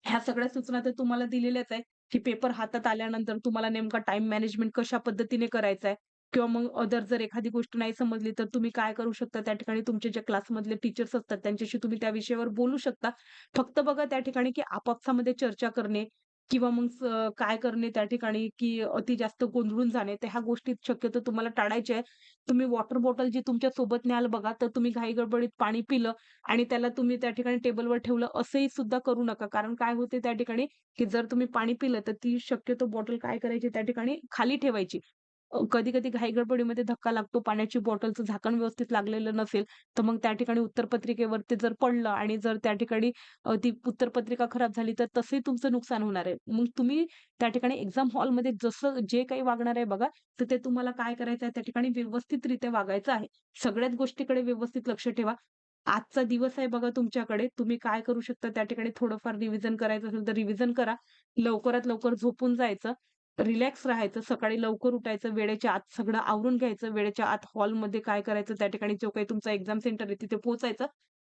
ह्या सगळ्या सूचना तर तुम्हाला दिलेल्याच आहे, की पेपर हातात आल्यानंतर तुम्हाला नेमका टाईम मॅनेजमेंट कशा पद्धतीने करायचा आहे किंवा मग अदर जर एखादी गोष्ट नाही समजली, तर तुम्ही काय करू शकता त्या ठिकाणी तुमचे जे क्लासमधले टीचर्स असतात त्यांच्याशी तुम्ही त्या विषयावर बोलू शकता. फक्त बघा त्या ठिकाणी, की आपापसामध्ये चर्चा करणे किंवा मग काय करणे त्या ठिकाणी, की अति जास्त गोंधळून जाणे, तर ह्या गोष्टी शक्यतो तुम्हाला टाळायच्या आहे. तुम्ही वॉटर बॉटल जी तुमच्या सोबत न्याल बघा, तर तुम्ही घाई-गडबडीत पाणी पिलं आणि त्याला तुम्ही त्या ठिकाणी टेबलवर ठेवलं असंही सुद्धा करू नका. कारण काय होते त्या ठिकाणी, की जर तुम्ही पाणी पिलं तर ती शक्यतो बॉटल काय करायची त्या ठिकाणी खाली ठेवायची. कधी-कधी घाई-गडबडीमध्ये धक्का लागतो. पाण्याची बॉटलचं झाकण व्यवस्थित लागलेलं नसेल, तर मग त्या ठिकाणी उत्तरपत्रिकेवर ते जर पडलं आणि जर त्या ठिकाणी ती उत्तरपत्रिका खराब झाली, तर तसंही तुमचं नुकसान होणार आहे. मग तुम्ही त्या ठिकाणी एक्झाम हॉलमध्ये जसं जे काही वागणार आहे बघा, तर ते तुम्हाला काय करायचं आहे त्या ठिकाणी व्यवस्थितरित्या वागायचं आहे. सगळ्याच गोष्टीकडे व्यवस्थित लक्ष ठेवा. आजचा दिवस आहे बघा तुमच्याकडे. तुम्ही काय करू शकता त्या ठिकाणी थोडंफार रिव्हिजन करायचं असेल तर रिव्हिजन करा. लवकरात लवकर झोपून जायचं. रिलॅक्स राहायचं. सकाळी लवकर उठायचं. वेळेच्या आत सगळं आवरून घ्यायचं. वेळेच्या आत हॉलमध्ये काय करायचं त्या ठिकाणी जो काही तुमचा एक्झाम सेंटर आहे तिथे पोहोचायचं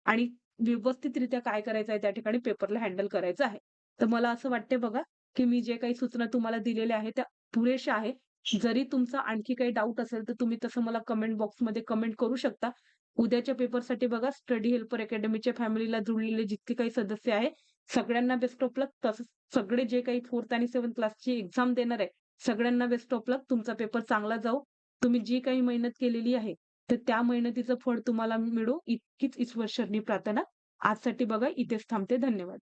आणि व्यवस्थितरित्या काय करायचं आहे त्या ठिकाणी पेपरला हँडल करायचं आहे. तर मला असं वाटतंय बघा, की मी जे काही सूचना तुम्हाला दिलेल्या आहेत त्या पुरेशा आहे. जरी तुमचा आणखी काही डाउट असेल तर तुम्ही तसं मला कमेंट बॉक्समध्ये कमेंट करू शकता. उद्याच्या पेपरसाठी बघा स्टडी हेल्पर अकॅडमीच्या फॅमिलीला जुळलेले जितके काही सदस्य आहे, सगळ्यांना बेस्ट ऑफ लक. तसंच सगळे जे काही 4th आणि 7th क्लासची एक्झाम देणार आहे, सगळ्यांना बेस्ट ऑफ लक. तुमचा पेपर चांगला जाओ. तुम्ही जी काही मेहनत केलेली आहे, तर त्या मेहनतीचं फळ तुम्हाला मिळो इतकीच ईश्वरचरणी प्रार्थना. आजसाठी बघा इथेच थांबते. धन्यवाद.